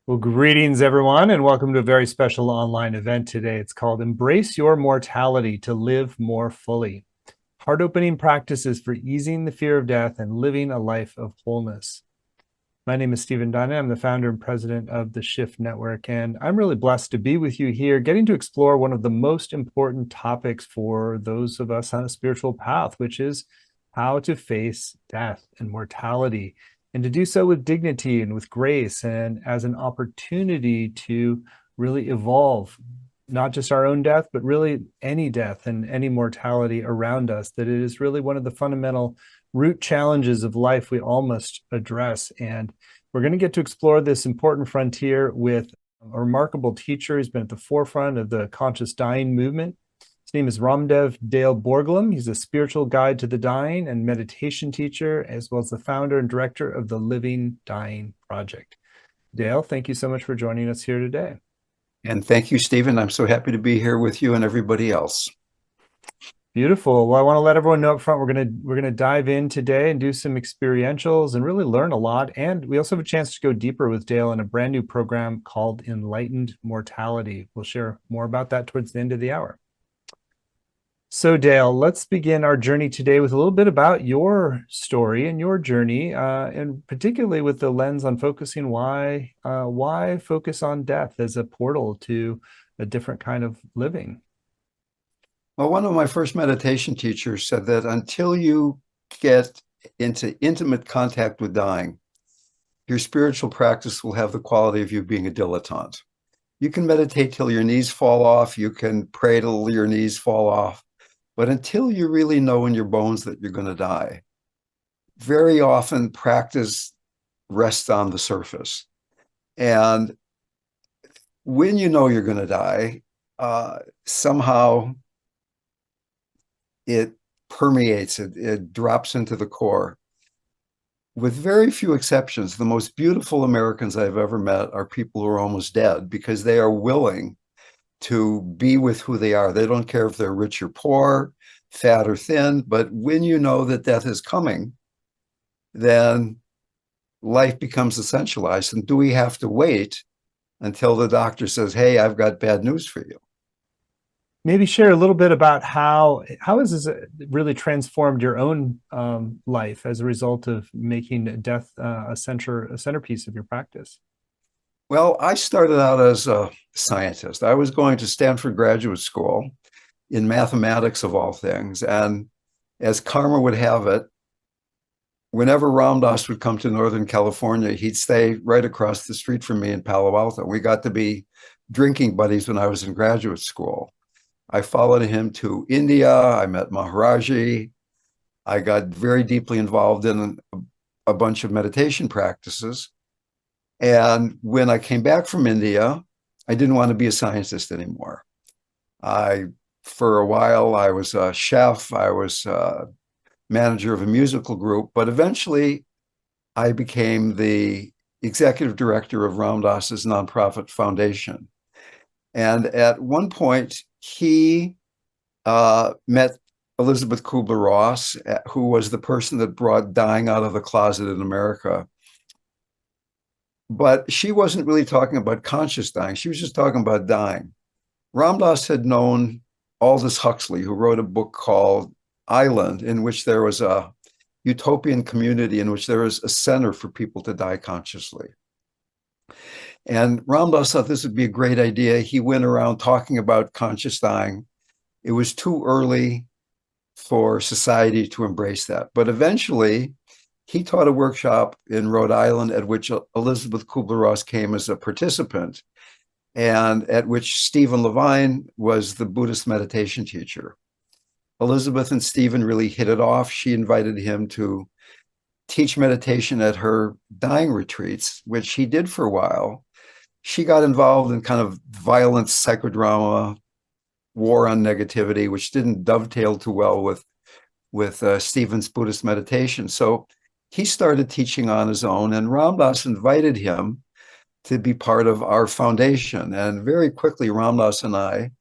Well, greetings, everyone, and welcome to a very special online event today. It's called Embrace Your Mortality to Live More Fully. Heart-opening practices for easing the fear of death and living a life of wholeness. My name is Stephen Dunn. I'm the founder and president of the Shift Network, and I'm really blessed to be with you here, getting to explore one of the most important topics for those of us on a spiritual path, which is how to face death and mortality, and to do so with dignity and with grace, and as an opportunity to really evolve, not just our own death, but really any death and any mortality around us, that it is really one of the fundamental root challenges of life we all must address. And we're going to get to explore this important frontier with a remarkable teacher who's been at the forefront of the conscious dying movement. His name is Ramdev Dale Borglum. He's a spiritual guide to the dying and meditation teacher, as well as the founder and director of the Living Dying Project. Dale, thank you so much for joining us here today. And thank you, Stephen. I'm so happy to be here with you and everybody else. Beautiful. Well, I want to let everyone know up front, we're gonna dive in today and do some experientials and really learn a lot. And we also have a chance to go deeper with Dale in a brand new program called Enlightened Mortality. We'll share more about that towards the end of the hour. So Dale, let's begin our journey today with a little bit about your story and your journey, and particularly with the lens on focusing why focus on death as a portal to a different kind of living. Well, one of my first meditation teachers said that until you get into intimate contact with dying, your spiritual practice will have the quality of you being a dilettante. You can meditate till your knees fall off, you can pray till your knees fall off, but until you really know in your bones that you're going to die, very often practice rests on the surface. And when you know you're going to die, somehow it permeates, it drops into the core. With very few exceptions, the most beautiful Americans I've ever met are people who are almost dead because they are willing to be with who they are. They don't care if they're rich or poor, fat or thin, but when you know that death is coming, then life becomes essentialized. And do we have to wait until the doctor says, hey, I've got bad news for you? Maybe share a little bit about how has this really transformed your own life as a result of making death a centerpiece of your practice. Well, I started out as a scientist. I was going to Stanford Graduate School in mathematics of all things. And as karma would have it, whenever Ram Dass would come to Northern California, he'd stay right across the street from me in Palo Alto. We got to be drinking buddies when I was in graduate school. I followed him to India. I met Maharaji. I got very deeply involved in a bunch of meditation practices. And when I came back from India, I didn't want to be a scientist anymore. For a while, I was a chef. I was a manager of a musical group, but eventually I became the executive director of Ram Dass's nonprofit foundation. And at one point, he met Elizabeth Kubler-Ross, who was the person that brought dying out of the closet in America. But she wasn't really talking about conscious dying. She was just talking about dying. Ram Dass had known Aldous Huxley, who wrote a book called Island, in which there was a utopian community in which there was a center for people to die consciously. And Ram Dass thought this would be a great idea. He went around talking about conscious dying. It was too early for society to embrace that. But eventually, he taught a workshop in Rhode Island at which Elizabeth Kubler-Ross came as a participant, and at which Stephen Levine was the Buddhist meditation teacher. Elizabeth and Stephen really hit it off. She invited him to teach meditation at her dying retreats, which he did for a while. She got involved in kind of violent psychodrama, war on negativity, which didn't dovetail too well with Stephen's Buddhist meditation. So he started teaching on his own, and Ram Dass invited him to be part of our foundation. And very quickly, Ram Dass and I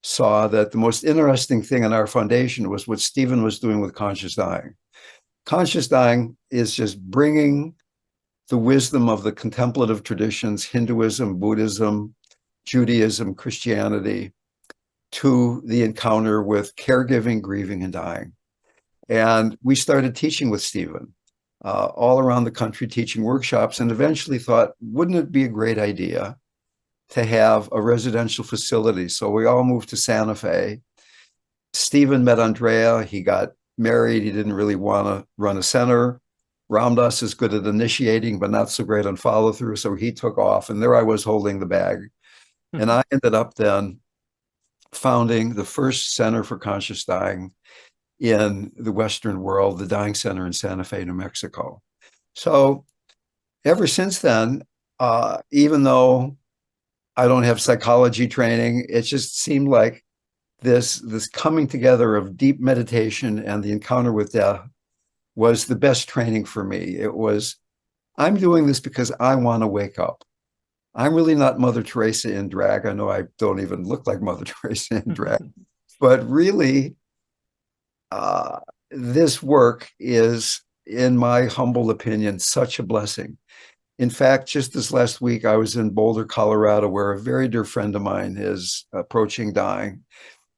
saw that the most interesting thing in our foundation was what Stephen was doing with conscious dying. Conscious dying is just bringing the wisdom of the contemplative traditions, Hinduism, Buddhism, Judaism, Christianity, to the encounter with caregiving, grieving, and dying. And we started teaching with Stephen all around the country, teaching workshops, and eventually thought, wouldn't it be a great idea to have a residential facility? So we all moved to Santa Fe. Stephen met Andrea. He got married. He didn't really want to run a center. Ramdas is good at initiating, but not so great on follow through. So he took off, and there I was holding the bag. And I ended up then founding the first Center for Conscious Dying in the Western world, the Dying Center in Santa Fe, New Mexico. So ever since then, even though I don't have psychology training, it just seemed like this coming together of deep meditation and the encounter with death was the best training for me. It was, I'm doing this because I want to wake up. I'm really not Mother Teresa in drag. I know I don't even look like Mother Teresa in drag, but really, this work is, in my humble opinion, such a blessing. In fact, just this last week, I was in Boulder, Colorado, where a very dear friend of mine is approaching dying.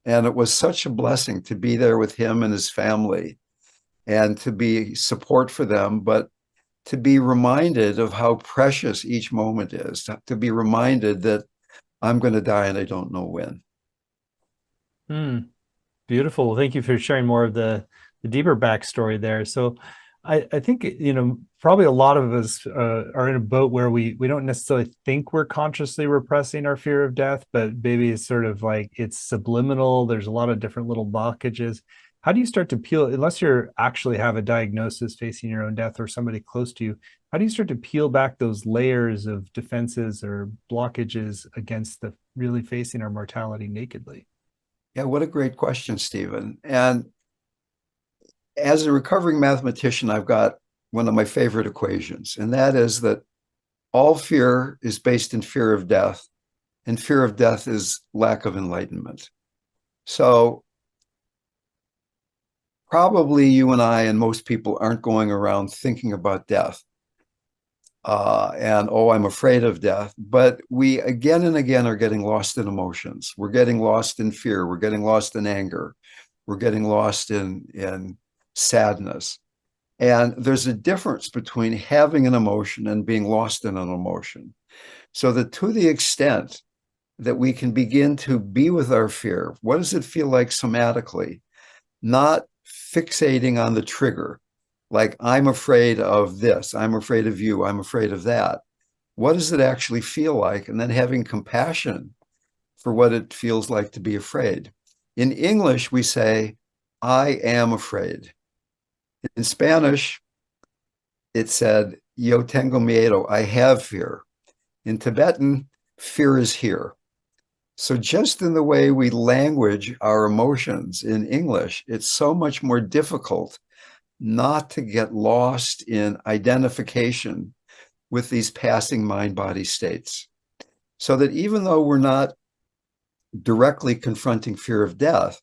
And it was such a blessing to be there with him and his family and to be support for them, but to be reminded of how precious each moment is, to be reminded that I'm going to die and I don't know when. Beautiful. Well, thank you for sharing more of the deeper backstory there. So I think, probably a lot of us are in a boat where we don't necessarily think we're consciously repressing our fear of death, but maybe it's sort of like it's subliminal. There's a lot of different little blockages. How do you start to peel, unless you're actually have a diagnosis facing your own death or somebody close to you, how do you start to peel back those layers of defenses or blockages against the really facing our mortality nakedly? Yeah, what a great question, Stephen. And as a recovering mathematician, I've got one of my favorite equations, and that is that all fear is based in fear of death, and fear of death is lack of enlightenment. So probably you and I and most people aren't going around thinking about death and, oh, I'm afraid of death. But we again and again are getting lost in emotions. We're getting lost in fear. We're getting lost in anger. We're getting lost in sadness. And there's a difference between having an emotion and being lost in an emotion. So that to the extent that we can begin to be with our fear, what does it feel like somatically? Not fixating on the trigger, like I'm afraid of this, I'm afraid of you, I'm afraid of that. What does it actually feel like? And then having compassion for what it feels like to be afraid. In English, we say, I am afraid. In Spanish, it said, yo tengo miedo, I have fear. In Tibetan, fear is here. So just in the way we language our emotions in English, it's so much more difficult not to get lost in identification with these passing mind-body states. So that even though we're not directly confronting fear of death,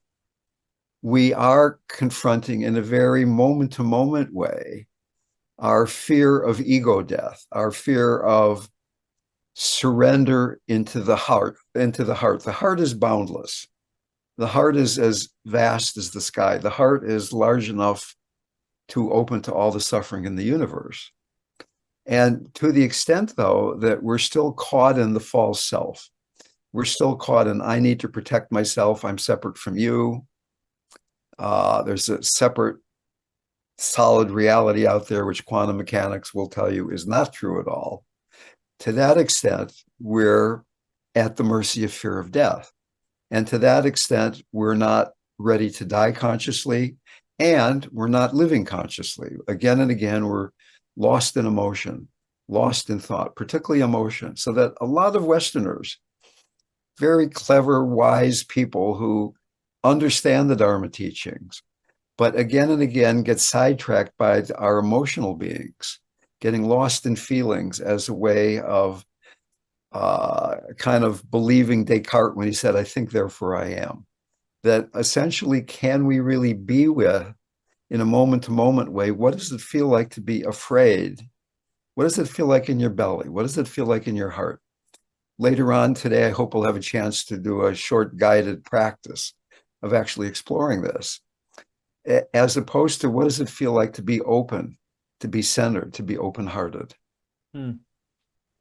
we are confronting in a very moment-to-moment way our fear of ego death, our fear of surrender into the heart, into the heart. The heart is boundless. The heart is as vast as the sky. The heart is large enough to open to all the suffering in the universe. And to the extent, though, that we're still caught in the false self, we're still caught in, I need to protect myself, I'm separate from you. There's a separate solid reality out there, which quantum mechanics will tell you is not true at all. To that extent, we're at the mercy of fear of death. And to that extent, we're not ready to die consciously, and we're not living consciously. Again and again, we're lost in emotion, lost in thought, particularly emotion. So that a lot of Westerners, very clever, wise people who understand the Dharma teachings, but again and again get sidetracked by our emotional beings, getting lost in feelings as a way of kind of believing Descartes when he said, I think, therefore I am. That essentially, can we really be with, in a moment-to-moment way, what does it feel like to be afraid What does it feel like in your belly? What does it feel like in your heart? Later on today, I hope we'll have a chance to do a short guided practice of actually exploring this, as opposed to what does it feel like to be open, to be centered, to be open-hearted. Hmm.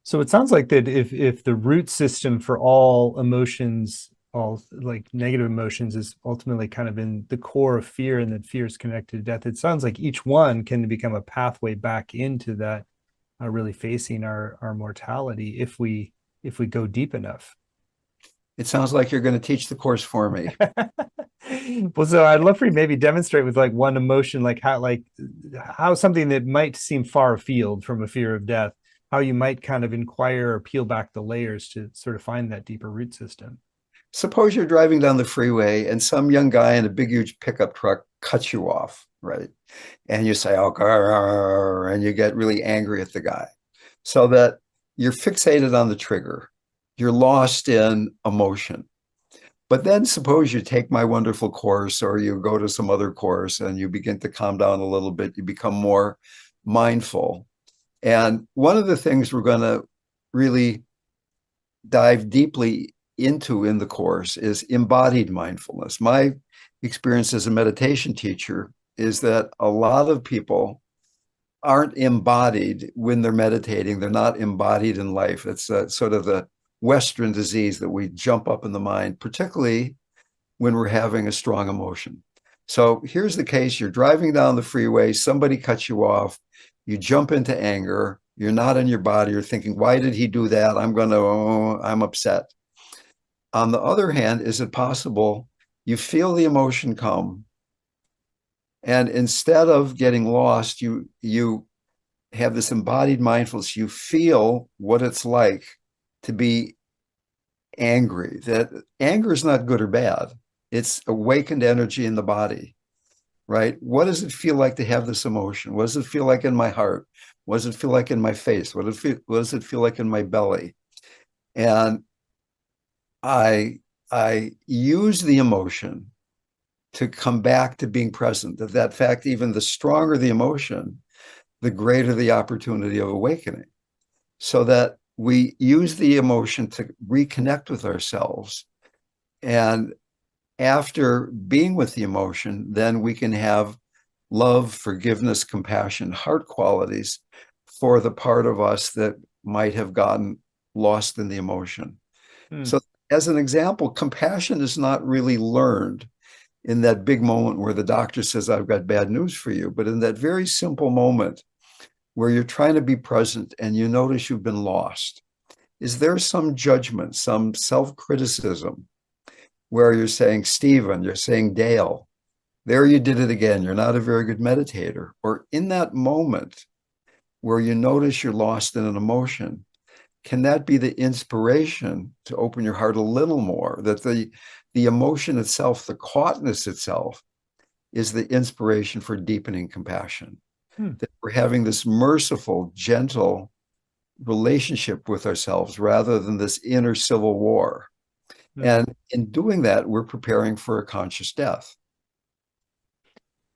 So it sounds like that if the root system for all emotions, all like negative emotions, is ultimately kind of in the core of fear, and that fear is connected to death, it sounds like each one can become a pathway back into that, really facing our mortality if we go deep enough. It sounds like you're going to teach the course for me. Well, so I'd love for you to maybe demonstrate with like one emotion, like how something that might seem far afield from a fear of death, how you might kind of inquire or peel back the layers to sort of find that deeper root system. Suppose you're driving down the freeway and some young guy in a big, huge pickup truck cuts you off, right? And you say, oh, grr, and you get really angry at the guy. So that you're fixated on the trigger. You're lost in emotion. But then suppose you take my wonderful course or you go to some other course and you begin to calm down a little bit. You become more mindful. And one of the things we're going to really dive deeply into in the course is embodied mindfulness. My experience as a meditation teacher is that a lot of people aren't embodied when they're meditating. They're not embodied in life. It's sort of the Western disease that we jump up in the mind, particularly when we're having a strong emotion. So here's the case. You're driving down the freeway, somebody cuts you off, you jump into anger, you're not in your body, you're thinking, why did he do that? I'm upset. On the other hand, is it possible you feel the emotion come, and instead of getting lost, you have this embodied mindfulness. You feel what it's like to be angry. That anger is not good or bad. It's awakened energy in the body, right? What does it feel like to have this emotion? What does it feel like in my heart? What does it feel like in my face? What does it feel like in my belly? And I I use the emotion to come back to being present. That fact, even the stronger the emotion, the greater the opportunity of awakening. So that we use the emotion to reconnect with ourselves. And after being with the emotion, then we can have love, forgiveness, compassion, heart qualities for the part of us that might have gotten lost in the emotion. Hmm. So, as an example, compassion is not really learned in that big moment where the doctor says, I've got bad news for you, but in that very simple moment where you're trying to be present and you notice you've been lost. Is there some judgment, some self criticism where you're saying, Stephen, you're saying, Dale, there you did it again. You're not a very good meditator. Or in that moment where you notice you're lost in an emotion, can that be the inspiration to open your heart a little more? That the emotion itself, the caughtness itself, is the inspiration for deepening compassion. Hmm. That we're having this merciful, gentle relationship with ourselves rather than this inner civil war. Hmm. And in doing that, we're preparing for a conscious death.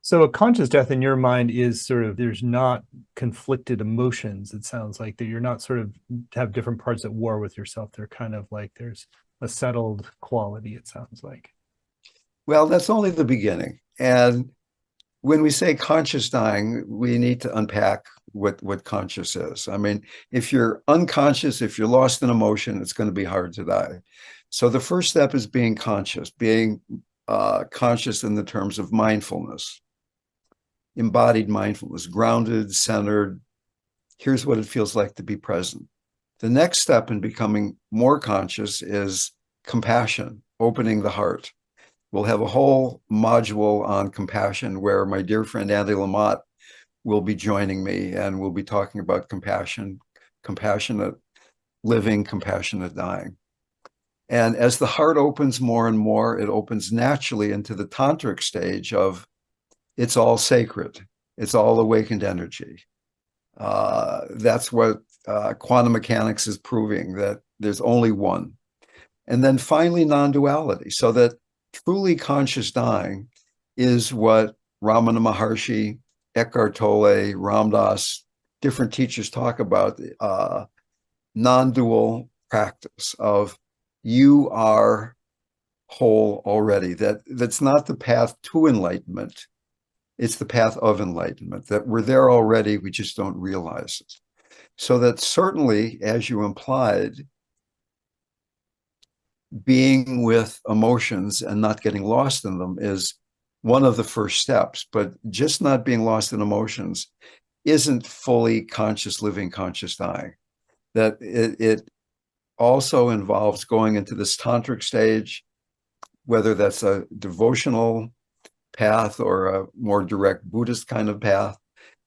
So a conscious death in your mind is sort of, there's not conflicted emotions. It sounds like that you're not sort of have different parts at war with yourself. They're kind of like there's a settled quality, it sounds like. Well, that's only the beginning. And when we say conscious dying, we need to unpack what conscious is. I mean, if you're unconscious, if you're lost in emotion, it's going to be hard to die. So the first step is being conscious, being conscious in the terms of mindfulness, embodied mindfulness, grounded, centered. Here's what it feels like to be present. The next step in becoming more conscious is compassion, opening the heart. We'll have a whole module on compassion where my dear friend Andy Lamott will be joining me, and we'll be talking about compassion, compassionate living, compassionate dying. And as the heart opens more and more, it opens naturally into the tantric stage of it's all sacred, it's all awakened energy. That's what quantum mechanics is proving, that there's only one. And then finally, non duality, so that truly conscious dying is what Ramana Maharshi, Eckhart Tolle, Ram Dass, different teachers talk about non-dual practice of you are whole already. That's not the path to enlightenment. It's the path of enlightenment, that we're there already, we just don't realize it. So that certainly, as you implied, being with emotions and not getting lost in them is one of the first steps. But just not being lost in emotions isn't fully conscious living, conscious dying. That it also involves going into this tantric stage, whether that's a devotional path or a more direct Buddhist kind of path,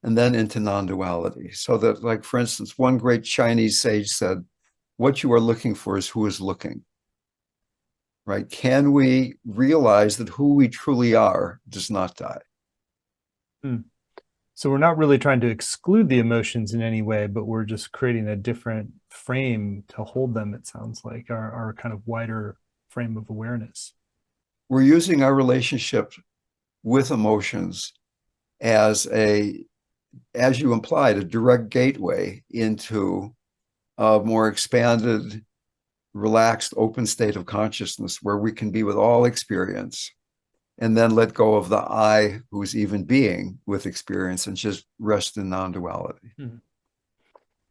and then into non-duality. So that, like, for instance, one great Chinese sage said, what you are looking for is who is looking, right? Can we realize that who we truly are does not die? Hmm. So we're not really trying to exclude the emotions in any way, but we're just creating a different frame to hold them, it sounds like, our kind of wider frame of awareness. We're using our relationship with emotions as as you implied, a direct gateway into a more expanded, relaxed, open state of consciousness where we can be with all experience and then let go of the I who's even being with experience and just rest in non-duality. Hmm.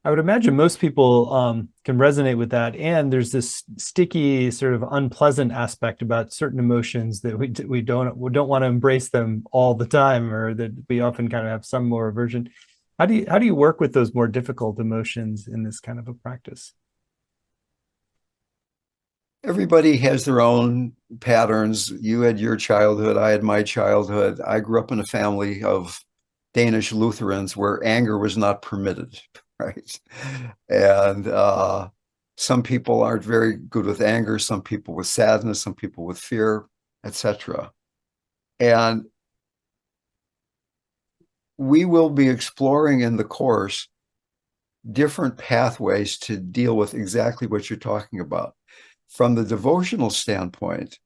I would imagine most people can resonate with that. And there's this sticky, sort of unpleasant aspect about certain emotions that we don't want to embrace them all the time, or that we often kind of have some more aversion. How do you work with those more difficult emotions in this kind of a practice? Everybody has their own patterns. You had your childhood, I had my childhood. I grew up in a family of Danish Lutherans where anger was not permitted, right? And some people aren't very good with anger, some people with sadness, some people with fear, etc. And we will be exploring in the course different pathways to deal with exactly what you're talking about. From the devotional standpoint,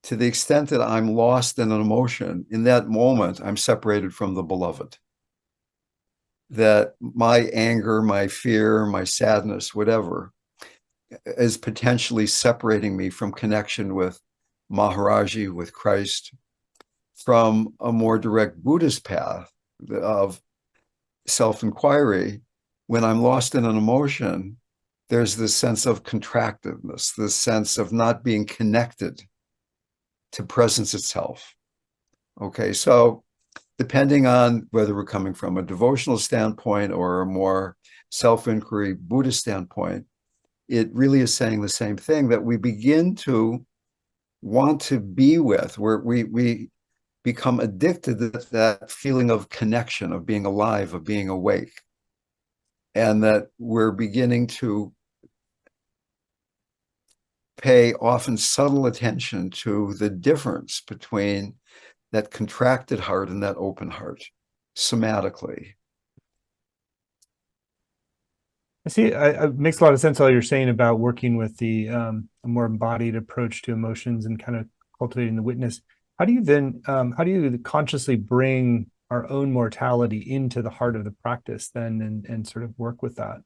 to the extent that I'm lost in an emotion, in that moment, I'm separated from the beloved. That my anger, my fear, my sadness, whatever, is potentially separating me from connection with Maharaji, with Christ. From a more direct Buddhist path of self-inquiry, when I'm lost in an emotion, there's this sense of contractedness, this sense of not being connected to presence itself. Okay, so depending on whether we're coming from a devotional standpoint or a more self-inquiry Buddhist standpoint, it really is saying the same thing, that we begin to want to be with, where we become addicted to that feeling of connection, of being alive, of being awake. And that we're beginning to pay often subtle attention to the difference between that contracted heart and that open heart somatically. I see. It makes a lot of sense all you're saying about working with the a more embodied approach to emotions and kind of cultivating the witness. How do you consciously bring our own mortality into the heart of the practice then, and sort of work with that?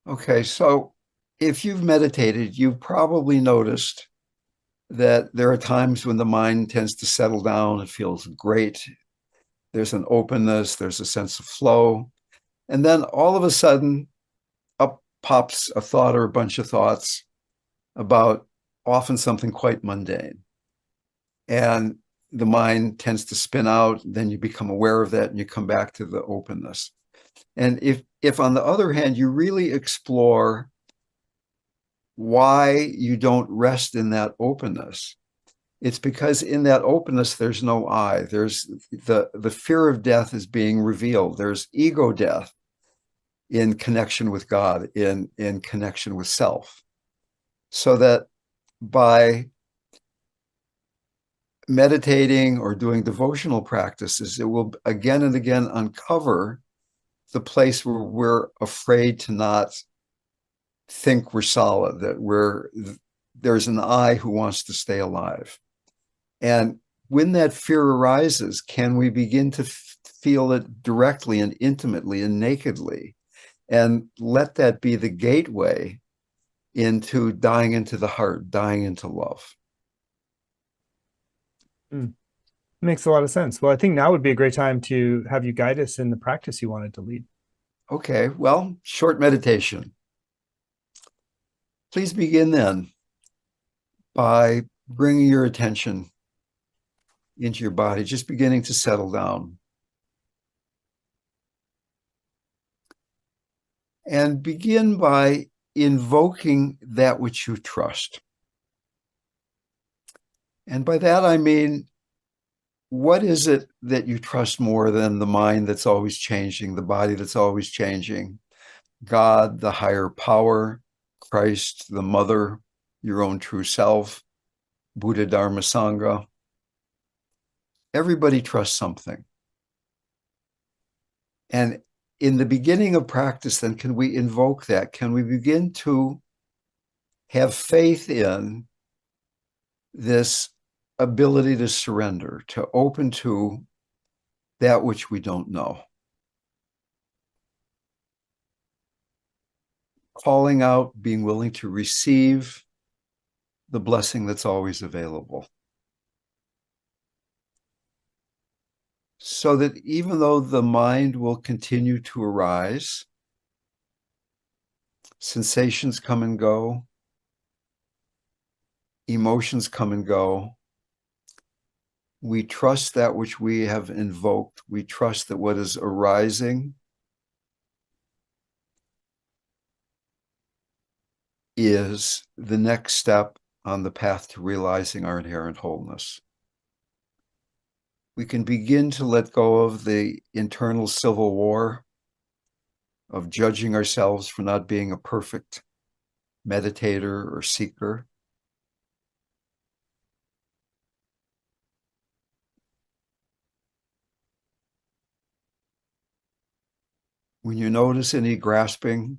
Okay, so if you've meditated, you've probably noticed that there are times when the mind tends to settle down. It feels great. There's an openness, there's a sense of flow. And then all of a sudden, up pops a thought or a bunch of thoughts about often something quite mundane. And the mind tends to spin out, then you become aware of that and you come back to the openness. And if on the other hand, you really explore why you don't rest in that openness, it's because in that openness, there's no I. There's the fear of death is being revealed. There's ego death in connection with God, in connection with self. So that by meditating or doing devotional practices, it will again and again uncover the place where we're afraid to not think we're solid, that there's an I who wants to stay alive. And when that fear arises, can we begin to feel it directly and intimately and nakedly, and let that be the gateway into dying into the heart, dying into love. Mm. Makes a lot of sense. Well, I think now would be a great time to have you guide us in the practice you wanted to lead. Okay, well, short meditation. Please begin then by bringing your attention into your body, just beginning to settle down. And begin by invoking that which you trust. And by that, I mean, what is it that you trust more than the mind that's always changing, the body that's always changing, God, the higher power, Christ, the mother, your own true self, Buddha, Dharma, Sangha? Everybody trusts something. And in the beginning of practice, then, can we invoke that? Can we begin to have faith in this ability to surrender, to open to that which we don't know? Calling out, being willing to receive the blessing that's always available. So that even though the mind will continue to arise, sensations come and go, emotions come and go, we trust that which we have invoked. We trust that what is arising is the next step on the path to realizing our inherent wholeness. We can begin to let go of the internal civil war of judging ourselves for not being a perfect meditator or seeker. When you notice any grasping,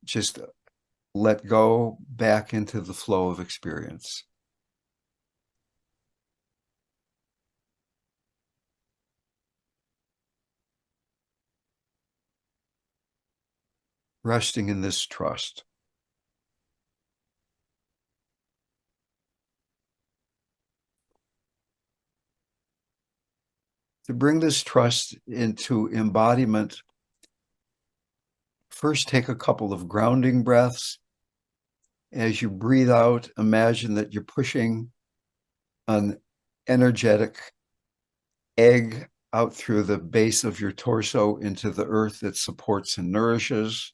just let go back into the flow of experience. Resting in this trust. To bring this trust into embodiment, first take a couple of grounding breaths. As you breathe out, imagine that you're pushing an energetic egg out through the base of your torso into the earth that supports and nourishes.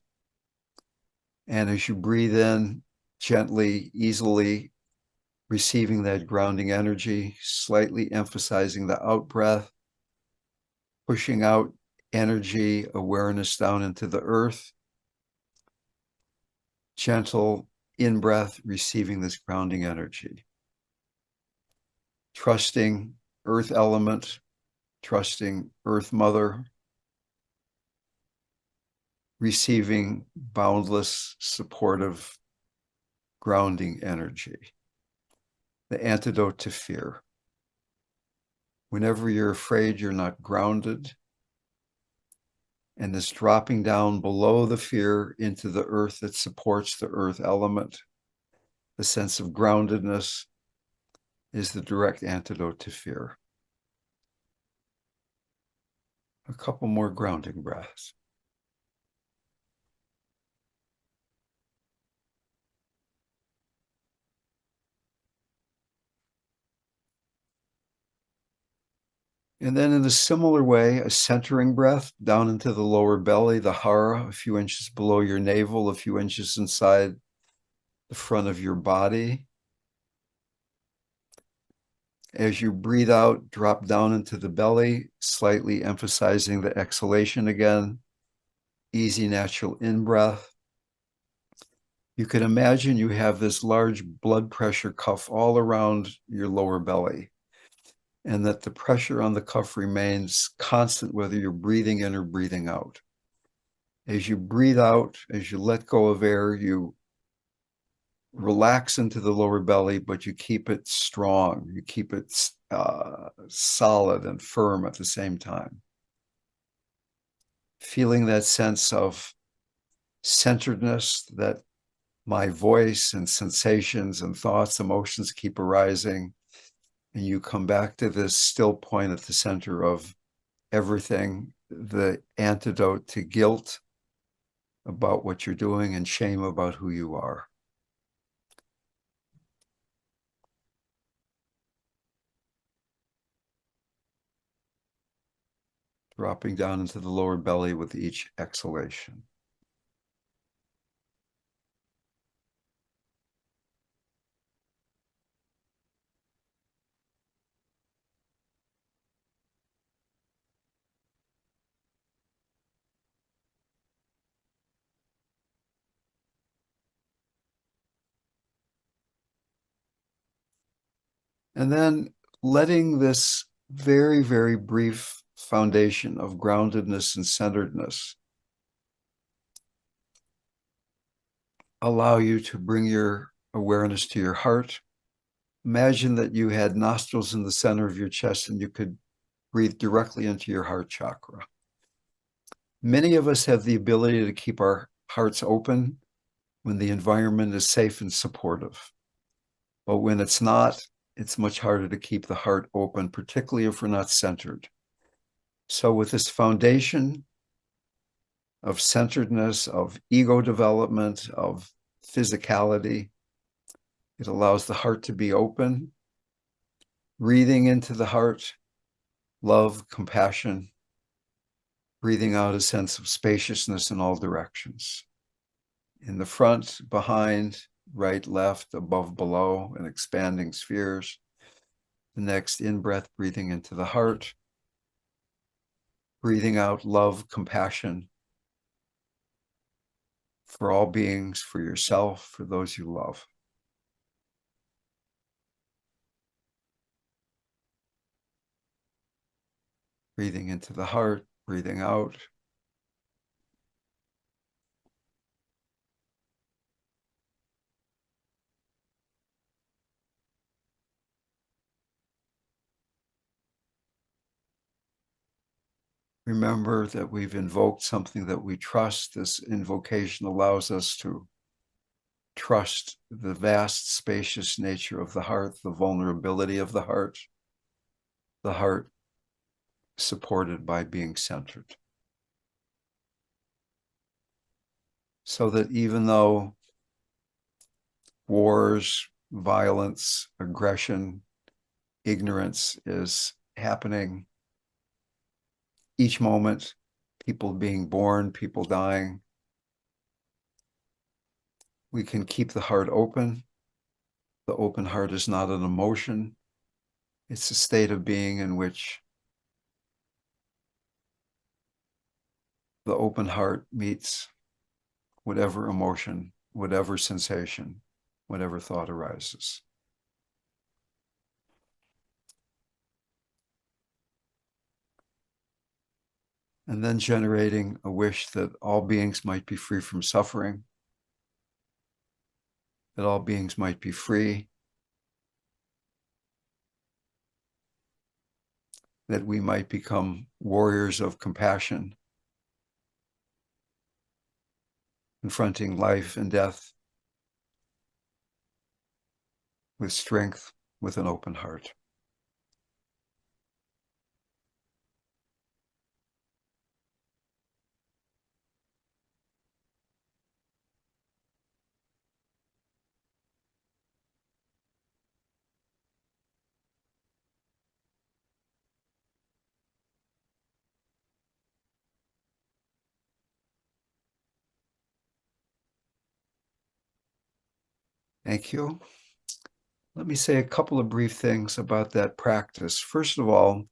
And as you breathe in, gently, easily receiving that grounding energy, slightly emphasizing the out breath, pushing out energy, awareness down into the earth. Gentle in breath, receiving this grounding energy. Trusting earth element, trusting earth mother, receiving boundless, supportive, grounding energy. The antidote to fear. Whenever you're afraid you're not grounded, and this dropping down below the fear into the earth that supports the earth element, the sense of groundedness is the direct antidote to fear. A couple more grounding breaths. And then in a similar way, a centering breath down into the lower belly, the hara, a few inches below your navel, a few inches inside the front of your body. As you breathe out, drop down into the belly, slightly emphasizing the exhalation again. Easy, natural in-breath. You can imagine you have this large blood pressure cuff all around your lower belly, and that the pressure on the cuff remains constant whether you're breathing in or breathing out. As you breathe out, as you let go of air, you relax into the lower belly, but you keep it strong. You keep it solid and firm at the same time. Feeling that sense of centeredness, that my voice and sensations and thoughts, emotions keep arising. And you come back to this still point at the center of everything, the antidote to guilt about what you're doing and shame about who you are. Dropping down into the lower belly with each exhalation. And then letting this very, very brief foundation of groundedness and centeredness allow you to bring your awareness to your heart. Imagine that you had nostrils in the center of your chest and you could breathe directly into your heart chakra. Many of us have the ability to keep our hearts open when the environment is safe and supportive. But when it's not, it's much harder to keep the heart open, particularly if we're not centered. So with this foundation of centeredness, of ego development, of physicality, it allows the heart to be open, breathing into the heart, love, compassion, breathing out a sense of spaciousness in all directions. In the front, behind, right, left, above, below, and expanding spheres. The next in-breath, breathing into the heart, breathing out love, compassion for all beings, for yourself, for those you love. Breathing into the heart, breathing out. Remember that we've invoked something that we trust. This invocation allows us to trust the vast, spacious nature of the heart, the vulnerability of the heart supported by being centered. So that even though wars, violence, aggression, ignorance is happening each moment, people being born, people dying, we can keep the heart open. The open heart is not an emotion. It's a state of being in which the open heart meets whatever emotion, whatever sensation, whatever thought arises. And then generating a wish that all beings might be free from suffering, that all beings might be free, that we might become warriors of compassion, confronting life and death with strength, with an open heart. Thank you. Let me say a couple of brief things about that practice. First of all,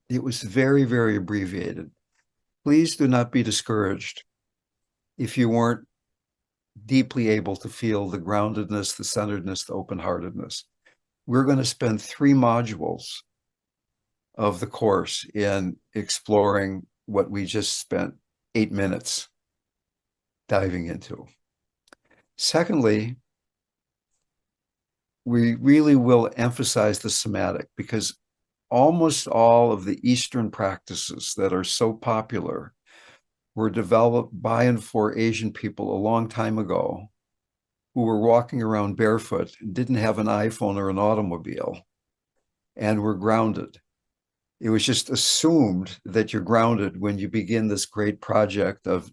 it was very, very abbreviated. Please do not be discouraged if you weren't deeply able to feel the groundedness, the centeredness, the open-heartedness. We're going to spend 3 modules of the course in exploring what we just spent 8 minutes diving into. Secondly, we really will emphasize the somatic because almost all of the Eastern practices that are so popular were developed by and for Asian people a long time ago who were walking around barefoot, didn't have an iPhone or an automobile, and were grounded. It was just assumed that you're grounded when you begin this great project of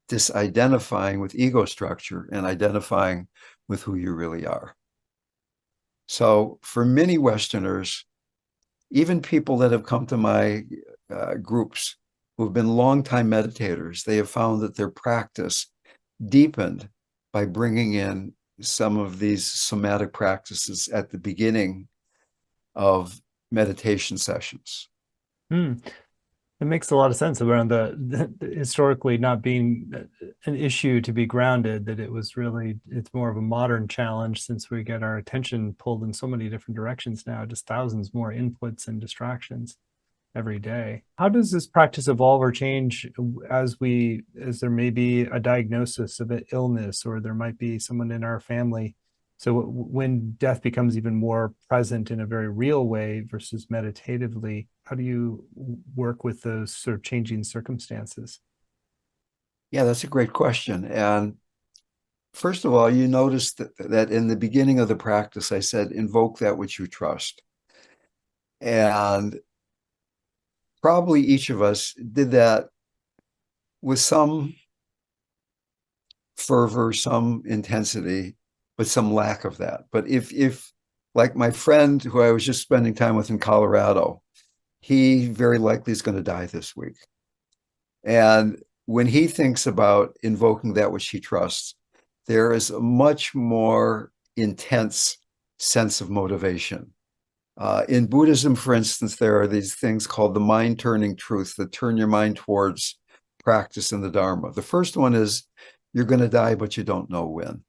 disidentifying with ego structure and identifying with who you really are. So for many Westerners, even people that have come to my groups who have been longtime meditators, they have found that their practice deepened by bringing in some of these somatic practices at the beginning of meditation sessions. Hmm. It makes a lot of sense around the historically not being an issue to be grounded, that it was really, it's more of a modern challenge since we get our attention pulled in so many different directions now, just thousands more inputs and distractions every day. How does this practice evolve or change as there may be a diagnosis of an illness, or there might be someone in our family? So when death becomes even more present in a very real way versus meditatively, how do you work with those sort of changing circumstances? Yeah, that's a great question. And first of all, you notice that in the beginning of the practice, I said, invoke that which you trust. And probably each of us did that with some fervor, some intensity, but some lack of that. But if like my friend who I was just spending time with in Colorado, he very likely is going to die this week. And when he thinks about invoking that which he trusts, there is a much more intense sense of motivation. In Buddhism, for instance, there are these things called the mind turning truths that turn your mind towards practice in the Dharma. The first one is you're going to die, but you don't know when.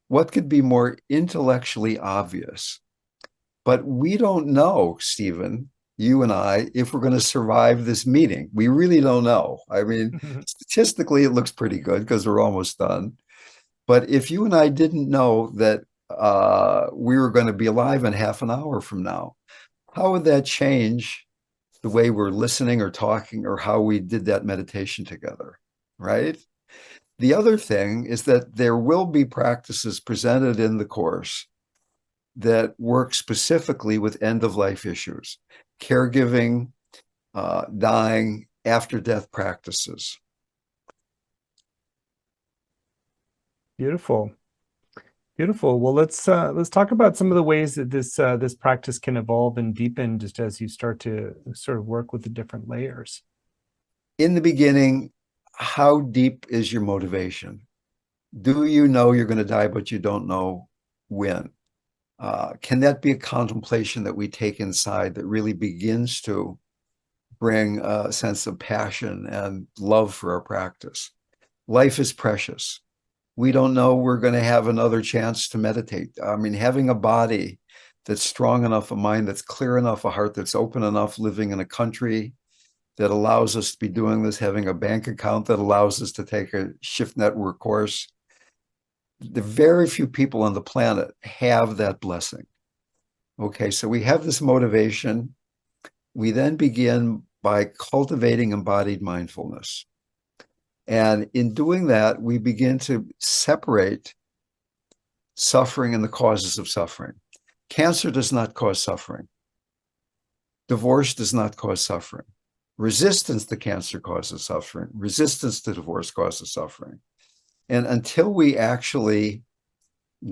What could be more intellectually obvious? But we don't know, Stephen, you and I, if we're going to survive this meeting. We really don't know. I mean, statistically, it looks pretty good because we're almost done. But if you and I didn't know that we were going to be alive in half an hour from now, how would that change the way we're listening or talking or how we did that meditation together? Right? The other thing is that there will be practices presented in the course that work specifically with end of life issues, caregiving, dying, after death practices. Beautiful. Beautiful. Well, let's talk about some of the ways that this practice can evolve and deepen just as you start to sort of work with the different layers. In the beginning, how deep is your motivation? Do you know you're going to die, but you don't know when? Can that be a contemplation that we take inside that really begins to bring a sense of passion and love for our practice? Life is precious. We don't know we're going to have another chance to meditate. I mean, having a body that's strong enough, a mind that's clear enough, a heart that's open enough, living in a country that allows us to be doing this, having a bank account that allows us to take a shift network course. The very few people on the planet have that blessing. Okay, so we have this motivation. We then begin by cultivating embodied mindfulness. And in doing that, we begin to separate suffering and the causes of suffering. Cancer does not cause suffering. Divorce does not cause suffering. Resistance to cancer causes suffering. Resistance to divorce causes suffering. And until we actually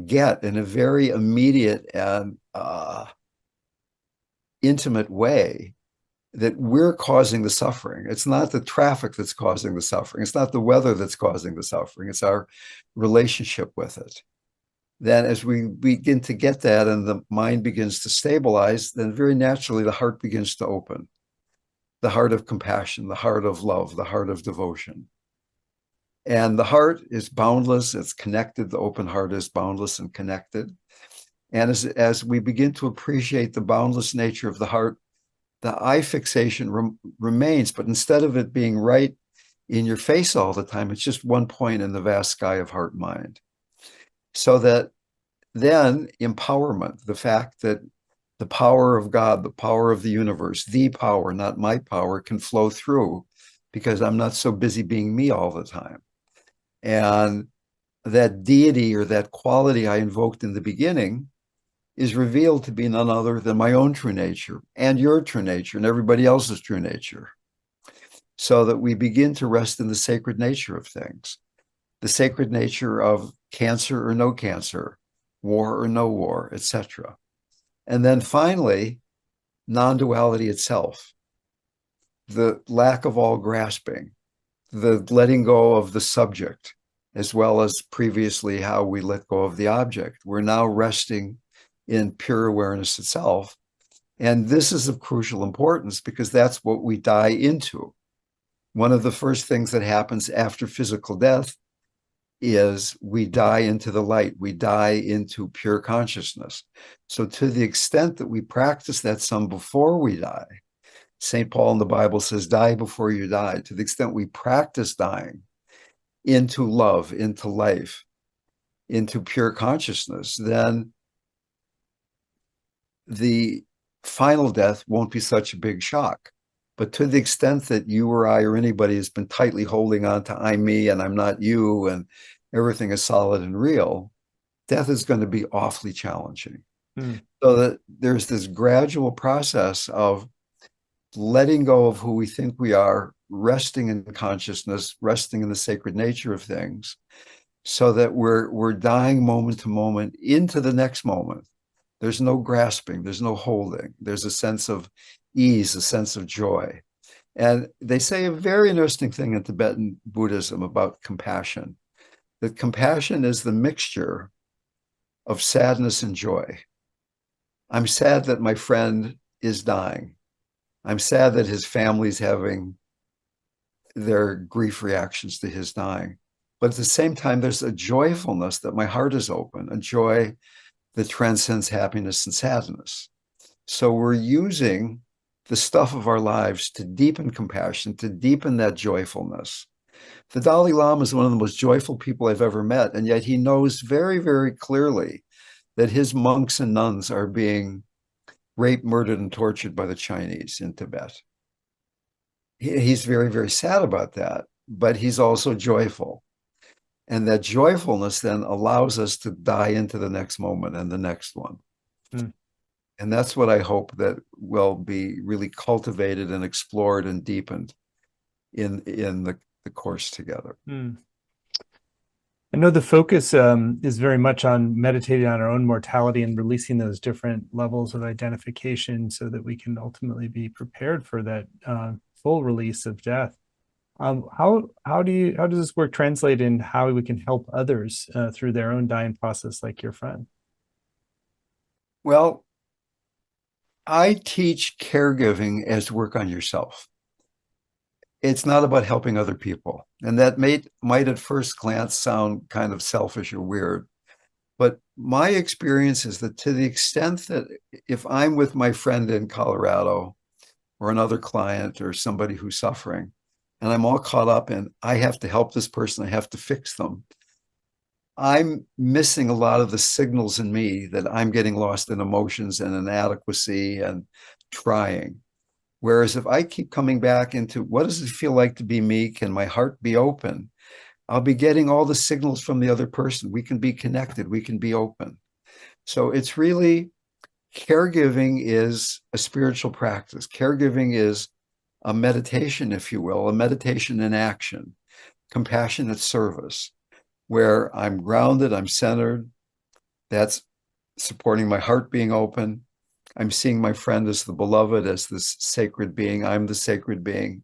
get in a very immediate and intimate way that we're causing the suffering. It's not the traffic that's causing the suffering. It's not the weather that's causing the suffering. It's our relationship with it. Then as we begin to get that and the mind begins to stabilize, then very naturally the heart begins to open. The heart of compassion, the heart of love, the heart of devotion. And the heart is boundless, it's connected. The open heart is boundless and connected. And as we begin to appreciate the boundless nature of the heart, the eye fixation remains, but instead of it being right in your face all the time, it's just one point in the vast sky of heart mind. So that then empowerment, the fact that the power of God, the power of the universe, the power, not my power, can flow through because I'm not so busy being me all the time. And that deity or that quality I invoked in the beginning is revealed to be none other than my own true nature and your true nature and everybody else's true nature. So that we begin to rest in the sacred nature of things, the sacred nature of cancer or no cancer, war or no war, etc. And then finally, non-duality itself, the lack of all grasping, the letting go of the subject, as well as previously how we let go of the object. We're now resting in pure awareness itself. And this is of crucial importance because that's what we die into. One of the first things that happens after physical death is we die into the light, we die into pure consciousness. So, to the extent that we practice that some before we die, St. Paul in the Bible says, die before you die. To the extent we practice dying into love, into life, into pure consciousness, then the final death won't be such a big shock. But to the extent that you or I or anybody has been tightly holding on to I'm me and I'm not you and everything is solid and real, death is going to be awfully challenging. Mm. So that there's this gradual process of letting go of who we think we are, resting in consciousness, resting in the sacred nature of things, so that we're dying moment to moment into the next moment. There's no grasping, there's no holding. There's a sense of ease, a sense of joy. And they say a very interesting thing in Tibetan Buddhism about compassion, that compassion is the mixture of sadness and joy. I'm sad that my friend is dying. I'm sad that his family's having their grief reactions to his dying. But at the same time, there's a joyfulness that my heart is open, a joy that transcends happiness and sadness. So we're using the stuff of our lives to deepen compassion, to deepen that joyfulness. The Dalai Lama is one of the most joyful people I've ever met, and yet he knows very, very clearly that his monks and nuns are being raped, murdered, and tortured by the Chinese in Tibet. He's very, very sad about that, but he's also joyful. And that joyfulness then allows us to die into the next moment and the next one. Mm. And that's what I hope that will be really cultivated and explored and deepened in the course together. Mm. I know the focus is very much on meditating on our own mortality and releasing those different levels of identification so that we can ultimately be prepared for that full release of death. How does this work translate in how we can help others through their own dying process, like your friend? Well, I teach caregiving as work on yourself. It's not about helping other people. And that might at first glance sound kind of selfish or weird. But my experience is that to the extent that if I'm with my friend in Colorado or another client or somebody who's suffering, and I'm all caught up in, I have to help this person, I have to fix them, I'm missing a lot of the signals in me that I'm getting lost in emotions and inadequacy and trying. Whereas if I keep coming back into what does it feel like to be me? Can my heart be open? I'll be getting all the signals from the other person. We can be connected, we can be open. So it's really caregiving is a spiritual practice. Caregiving is a meditation, if you will, a meditation in action, compassionate service, where I'm grounded, I'm centered. That's supporting my heart being open. I'm seeing my friend as the beloved, as this sacred being. I'm the sacred being.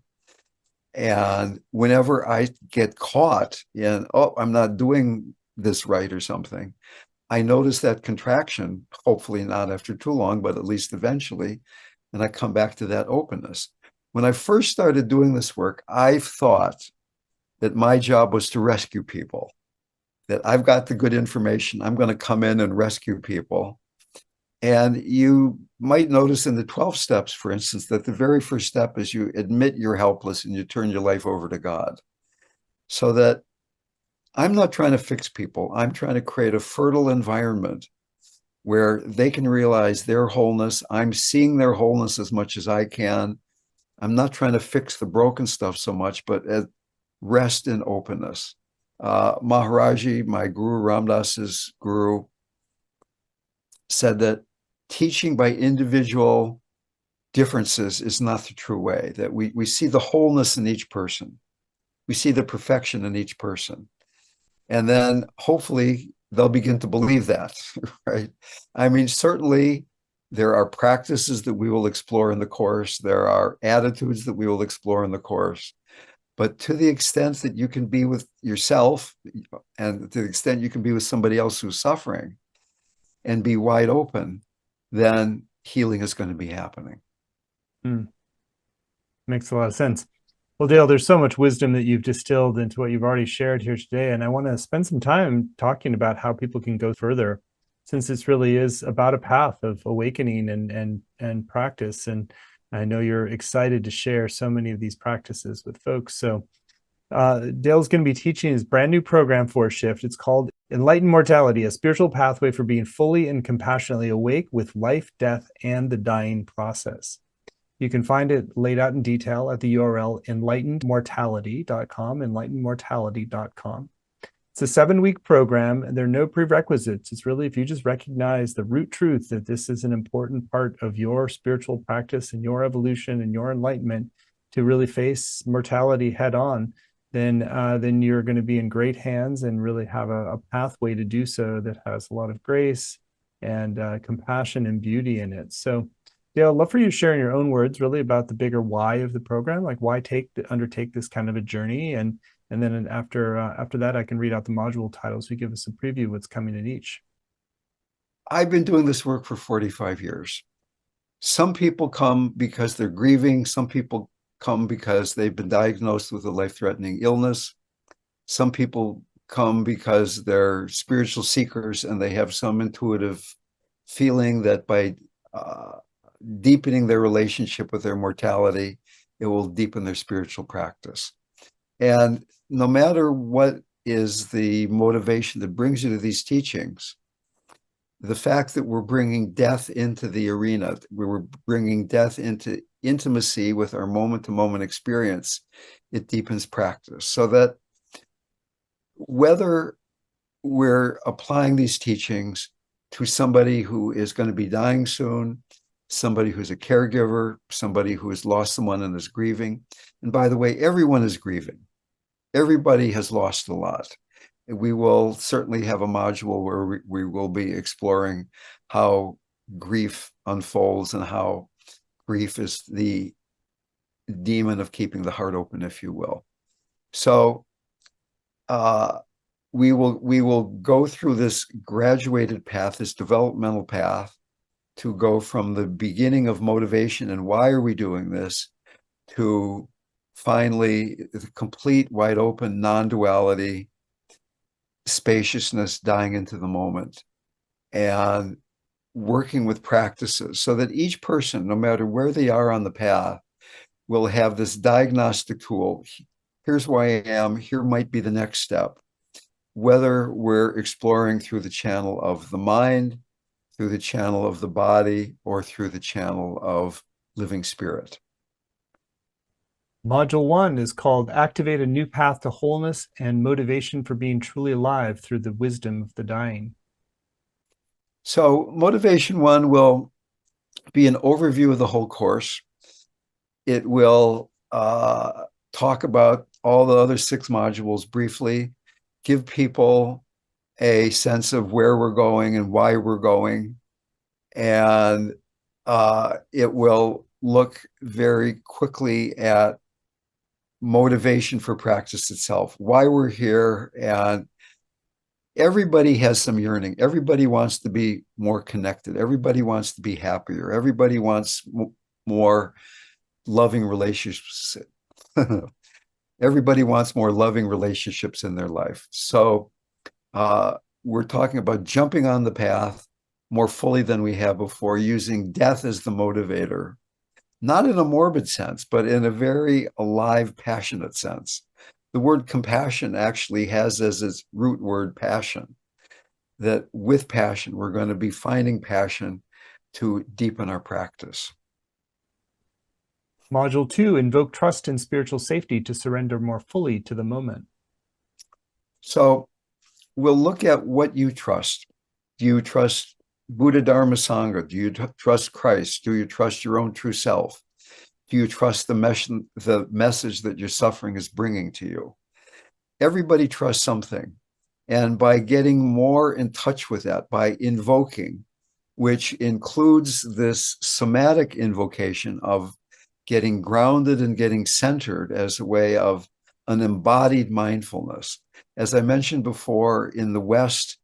And whenever I get caught in, oh, I'm not doing this right or something, I notice that contraction, hopefully not after too long, but at least eventually. And I come back to that openness. When I first started doing this work, I thought that my job was to rescue people, that I've got the good information. I'm going to come in and rescue people. And you might notice in the 12 steps, for instance, that the very first step is you admit you're helpless and you turn your life over to God. So that I'm not trying to fix people. I'm trying to create a fertile environment where they can realize their wholeness. I'm seeing their wholeness as much as I can. I'm not trying to fix the broken stuff so much, but rest in openness. Maharaji, my guru, Ramdas's guru, said that teaching by individual differences is not the true way, that we see the wholeness in each person. We see the perfection in each person. And then hopefully they'll begin to believe that, right? I mean, certainly there are practices that we will explore in the course. There are attitudes that we will explore in the course. But to the extent that you can be with yourself and to the extent you can be with somebody else who's suffering and be wide open, then healing is going to be happening. Hmm. Makes a lot of sense. Well, Dale, there's so much wisdom that you've distilled into what you've already shared here today. And I want to spend some time talking about how people can go further, since this really is about a path of awakening and practice. And I know you're excited to share so many of these practices with folks. So Dale's going to be teaching his brand new program for a shift. It's called Enlightened Mortality, a spiritual pathway for being fully and compassionately awake with life, death, and the dying process. You can find it laid out in detail at the URL enlightenedmortality.com, enlightenedmortality.com. It's a 7-week program, and there are no prerequisites. It's really if you just recognize the root truth that this is an important part of your spiritual practice and your evolution and your enlightenment to really face mortality head on, then you're going to be in great hands and really have a pathway to do so that has a lot of grace and compassion and beauty in it. So yeah, I'd love for you to share in your own words really about the bigger why of the program, like why undertake this kind of a journey, and then after that, I can read out the module titles. So you give us a preview of what's coming in each. I've been doing this work for 45 years. Some people come because they're grieving. Some people come because they've been diagnosed with a life-threatening illness. Some people come because they're spiritual seekers and they have some intuitive feeling that by deepening their relationship with their mortality, it will deepen their spiritual practice. And no matter what is the motivation that brings you to these teachings, the fact that we're bringing death into the arena, we're bringing death into intimacy with our moment-to-moment experience, it deepens practice. So that whether we're applying these teachings to somebody who is going to be dying soon, somebody who's a caregiver, somebody who has lost someone and is grieving. And by the way, everyone is grieving. Everybody has lost a lot. We will certainly have a module where we will be exploring how grief unfolds and how grief is the demon of keeping the heart open, if you will. So we will go through this graduated path, this developmental path, to go from the beginning of motivation and why are we doing this to finally the complete wide open non-duality, spaciousness, dying into the moment, and working with practices so that each person, no matter where they are on the path, will have this diagnostic tool. Here's where I am, here might be the next step. Whether we're exploring through the channel of the mind, through the channel of the body, or through the channel of living spirit. Module 1 is called Activate a New Path to Wholeness and Motivation for Being Truly Alive Through the Wisdom of the Dying. So motivation 1 will be an overview of the whole course. It will talk about all the other 6 modules briefly, give people a sense of where we're going and why we're going. And it will look very quickly at motivation for practice itself, why we're here. And everybody has some yearning. Everybody wants to be more connected. Everybody wants to be happier. Everybody wants more loving relationships. Everybody wants more loving relationships in their life. So we're talking about jumping on the path more fully than we have before, using death as the motivator, not in a morbid sense, but in a very alive, passionate sense. The word compassion actually has as its root word passion. that with passion, we're going to be finding passion to deepen our practice. Module 2, invoke trust and spiritual safety to surrender more fully to the moment. So we'll look at what you trust. Do you trust Buddha, Dharma, Sangha? Do you trust Christ? Do you trust your own true self? Do you trust the message that your suffering is bringing to you? Everybody trusts something. And by getting more in touch with that, by invoking, which includes this somatic invocation of getting grounded and getting centered as a way of an embodied mindfulness. As I mentioned before, in the West,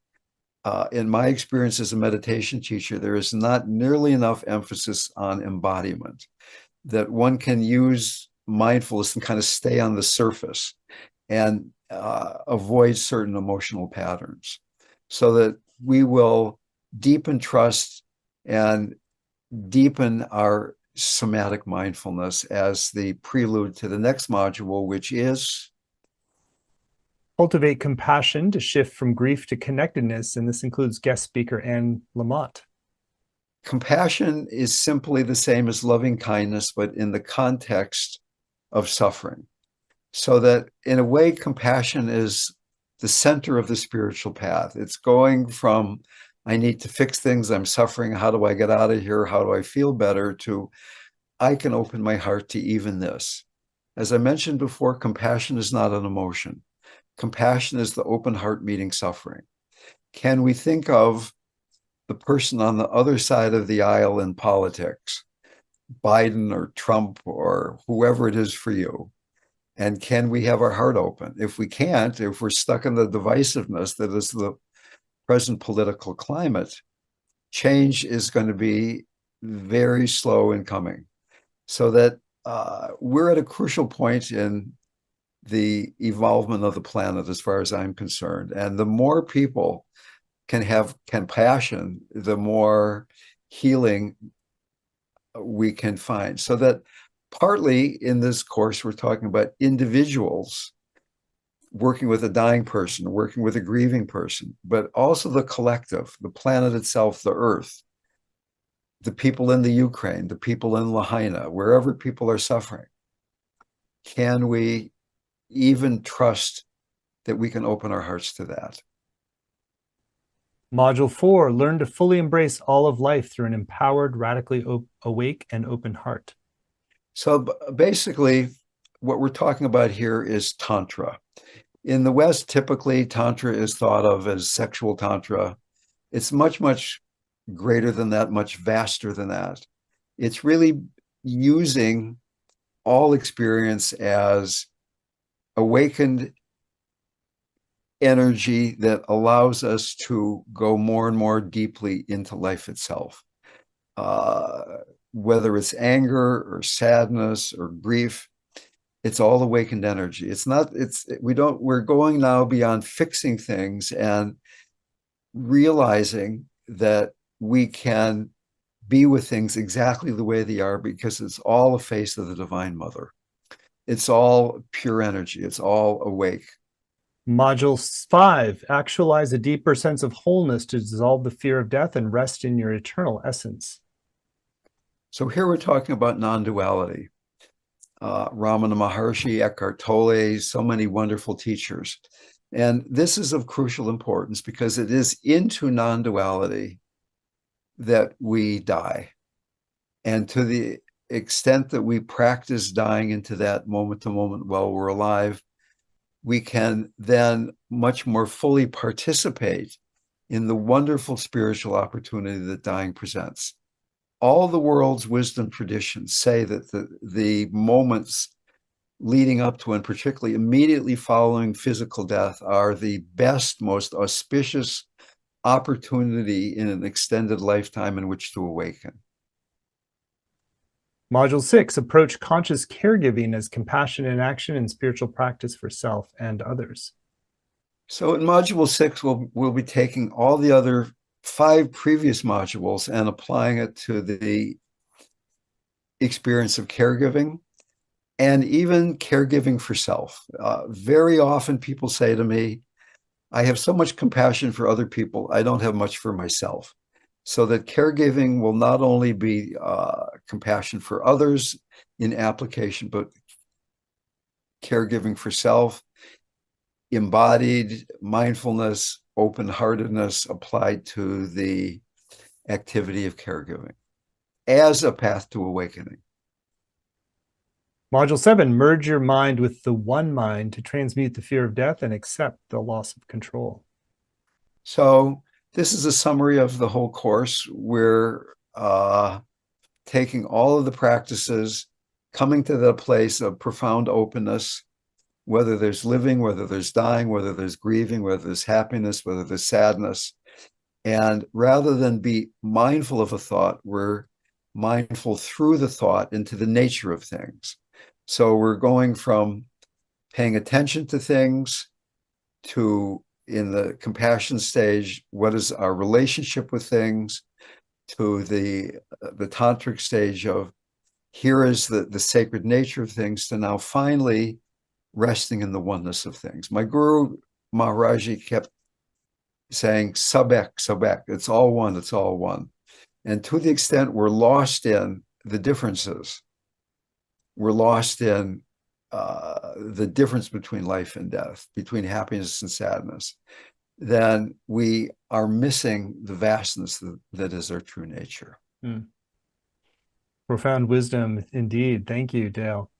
in my experience as a meditation teacher, there is not nearly enough emphasis on embodiment, that one can use mindfulness and kind of stay on the surface and avoid certain emotional patterns, so that we will deepen trust and deepen our somatic mindfulness as the prelude to the next module, which is cultivate compassion to shift from grief to connectedness, and this includes guest speaker Anne Lamott. Compassion is simply the same as loving kindness, but in the context of suffering. So that in a way, compassion is the center of the spiritual path. It's going from, I need to fix things, I'm suffering, how do I get out of here, how do I feel better, to I can open my heart to even this. As I mentioned before, compassion is not an emotion. Compassion is the open heart meeting suffering. Can we think of the person on the other side of the aisle in politics, Biden or Trump or whoever it is for you? And can we have our heart open? If we can't, if we're stuck in the divisiveness that is the present political climate, change is going to be very slow in coming. So that we're at a crucial point in the evolvement of the planet, as far as I'm concerned. And the more people can have compassion, the more healing we can find. So that partly in this course, we're talking about individuals working with a dying person, working with a grieving person, but also the collective, the planet itself, the earth, the people in the Ukraine, the people in Lahaina, wherever people are suffering. Can we even trust that we can open our hearts to that? Module 4, learn to fully embrace all of life through an empowered, radically awake and open heart. So basically, what we're talking about here is Tantra. In the West, typically, Tantra is thought of as sexual Tantra. It's much, much greater than that, much vaster than that. It's really using all experience as awakened energy that allows us to go more and more deeply into life itself. Whether it's anger or sadness or grief, it's all awakened energy. We're going now beyond fixing things and realizing that we can be with things exactly the way they are, because it's all a face of the Divine Mother. It's all pure energy. It's all awake. Module 5, actualize a deeper sense of wholeness to dissolve the fear of death and rest in your eternal essence. So here we're talking about non-duality. Ramana Maharshi, Eckhart Tolle, so many wonderful teachers. And this is of crucial importance because it is into non-duality that we die. And to the extent that we practice dying into that moment to moment while we're alive, we can then much more fully participate in the wonderful spiritual opportunity that dying presents. All the world's wisdom traditions say that the moments leading up to and particularly immediately following physical death are the best, most auspicious opportunity in an extended lifetime in which to awaken. Module 6, approach conscious caregiving as compassion in action and spiritual practice for self and others. So in Module 6, we'll be taking all the other 5 previous modules and applying it to the experience of caregiving and even caregiving for self. Very often people say to me, I have so much compassion for other people, I don't have much for myself. So that caregiving will not only be compassion for others in application, but caregiving for self, embodied mindfulness, open heartedness applied to the activity of caregiving as a path to awakening. Module 7, merge your mind with the one mind to transmute the fear of death and accept the loss of control. So, this is a summary of the whole course. We're taking all of the practices, coming to the place of profound openness, whether there's living, whether there's dying, whether there's grieving, whether there's happiness, whether there's sadness. And rather than be mindful of a thought, we're mindful through the thought into the nature of things. So we're going from paying attention to things to, in the compassion stage, what is our relationship with things, to the tantric stage of here is the sacred nature of things, to now finally resting in the oneness of things. My guru Maharaji kept saying sabek, sabek, it's all one, it's all one. And to the extent we're lost in the differences, we're lost in the difference between life and death, between happiness and sadness, then we are missing the vastness that is our true nature. Profound wisdom indeed. Thank you, Dale.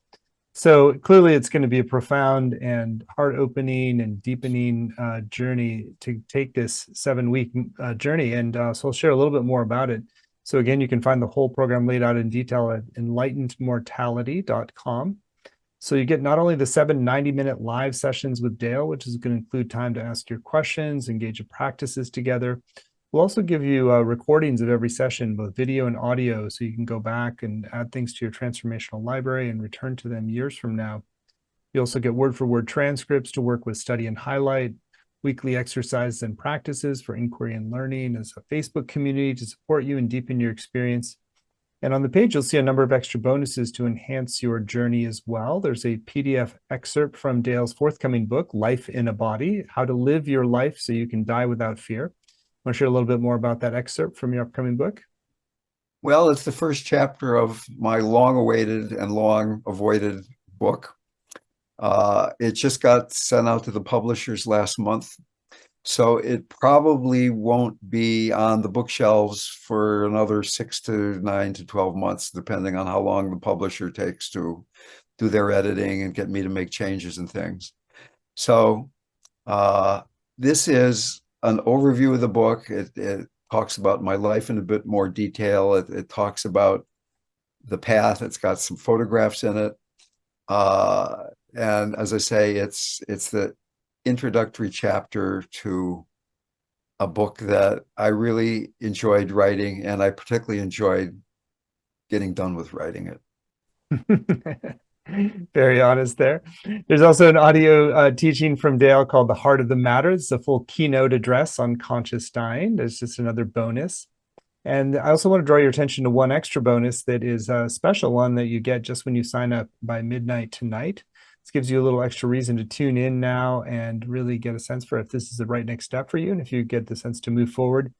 So clearly it's going to be a profound and heart-opening and deepening journey to take this 7-week journey. And so I'll share a little bit more about it. So again, you can find the whole program laid out in detail at enlightenedmortality.com. So you get not only the 7 90-minute live sessions with Dale, which is going to include time to ask your questions, engage in practices together. We'll also give you recordings of every session, both video and audio, so you can go back and add things to your transformational library and return to them years from now. You also get word-for-word transcripts to work with, study, and highlight, weekly exercises and practices for inquiry and learning, as a Facebook community to support you and deepen your experience. And on the page, you'll see a number of extra bonuses to enhance your journey as well. There's a PDF excerpt from Dale's forthcoming book, Life in a Body, How to Live Your Life So You Can Die Without Fear. Want to share a little bit more about that excerpt from your upcoming book? Well, it's the first chapter of my long-awaited and long-avoided book. It just got sent out to the publishers last month, so it probably won't be on the bookshelves for another 6 to 9 to 12 months, depending on how long the publisher takes to do their editing and get me to make changes and things. So this is an overview of the book. It talks about my life in a bit more detail. It talks about the path. It's got some photographs in it. And as I say, it's the introductory chapter to a book that I really enjoyed writing, and I particularly enjoyed getting done with writing it. Very honest there. There's also an audio teaching from Dale called The Heart of the Matter. It's a full keynote address on conscious dying. There's just another bonus. And I also want to draw your attention to one extra bonus that is a special one that you get just when you sign up by midnight tonight. This gives you a little extra reason to tune in now and really get a sense for if this is the right next step for you. And if you get the sense to move forward,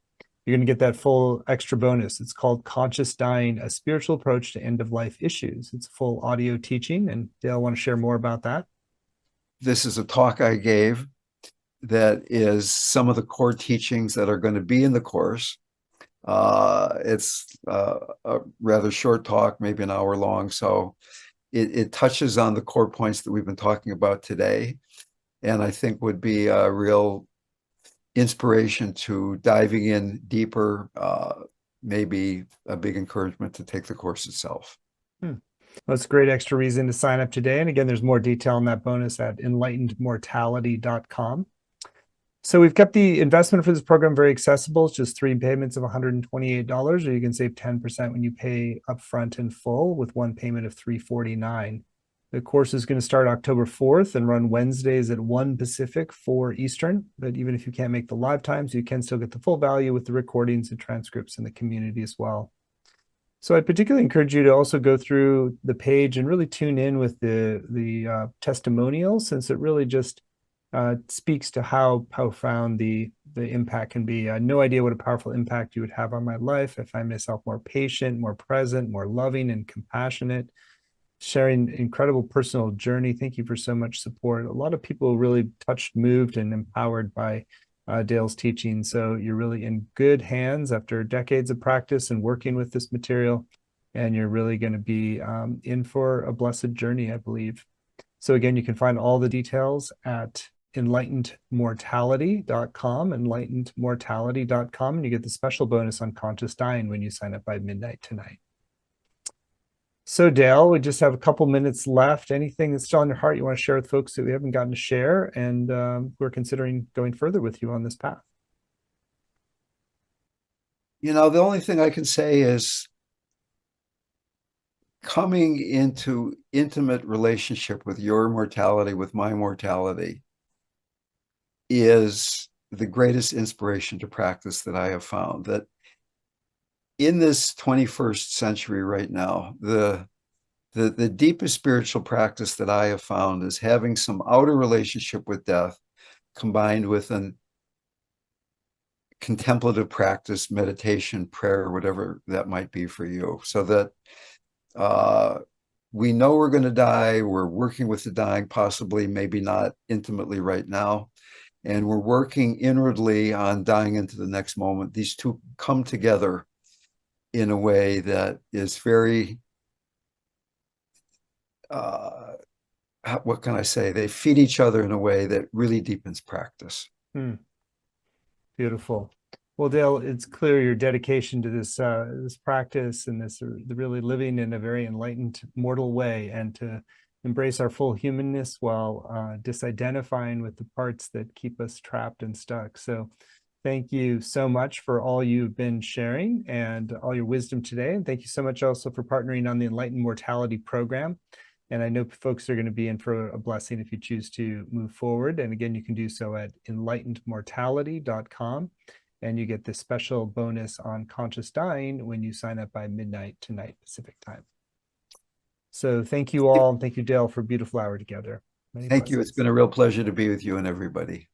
you're going to get that full extra bonus. It's called Conscious Dying, A Spiritual Approach to End-of-Life Issues. It's a full audio teaching, and Dale, want to share more about that? This is a talk I gave that is some of the core teachings that are going to be in the course. It's a rather short talk, maybe an hour long, so it touches on the core points that we've been talking about today, and I think would be a real inspiration to diving in deeper, maybe a big encouragement to take the course itself. Well, it's a great extra reason to sign up today. And again, there's more detail on that bonus at enlightenedmortality.com. So we've kept the investment for this program very accessible. It's just 3 payments of $128, or you can save 10% when you pay upfront in full with one payment of $349. The course is going to start October 4th and run Wednesdays at 1 Pacific, 4 Eastern. But even if you can't make the live times, you can still get the full value with the recordings and transcripts in the community as well. So I particularly encourage you to also go through the page and really tune in with the testimonials, since it really just speaks to how profound the impact can be. I had no idea what a powerful impact you would have on my life. I find myself more patient, more present, more loving and compassionate, sharing incredible personal journey. Thank you for so much support. A lot of people really touched, moved, and empowered by Dale's teaching. So you're really in good hands after decades of practice and working with this material. And you're really going to be in for a blessed journey, I believe. So again, you can find all the details at enlightenedmortality.com, enlightenedmortality.com, and you get the special bonus on conscious dying when you sign up by midnight tonight. So Dale, we just have a couple minutes left. Anything that's still on your heart you want to share with folks that we haven't gotten to share, and we're considering going further with you on this path? The only thing I can say is coming into intimate relationship with your mortality, with my mortality, is the greatest inspiration to practice that I have found. That in this 21st century right now, the deepest spiritual practice that I have found is having some outer relationship with death combined with an contemplative practice, meditation, prayer, whatever that might be for you, so that we know we're going to die. We're working with the dying, possibly, maybe not intimately right now. And we're working inwardly on dying into the next moment. These two come together in a way that is very, what can I say? They feed each other in a way that really deepens practice. Beautiful. Well, Dale, it's clear your dedication to this practice and this really living in a very enlightened mortal way, and to embrace our full humanness while disidentifying with the parts that keep us trapped and stuck. So thank you so much for all you've been sharing and all your wisdom today. And thank you so much also for partnering on the Enlightened Mortality program. And I know folks are going to be in for a blessing if you choose to move forward. And again, you can do so at enlightenedmortality.com. And you get this special bonus on conscious dying when you sign up by midnight tonight, Pacific time. So thank you all. And thank you, Dale, for a beautiful hour together. Many Thank you. It's blessings. been a real pleasure to be with you and everybody.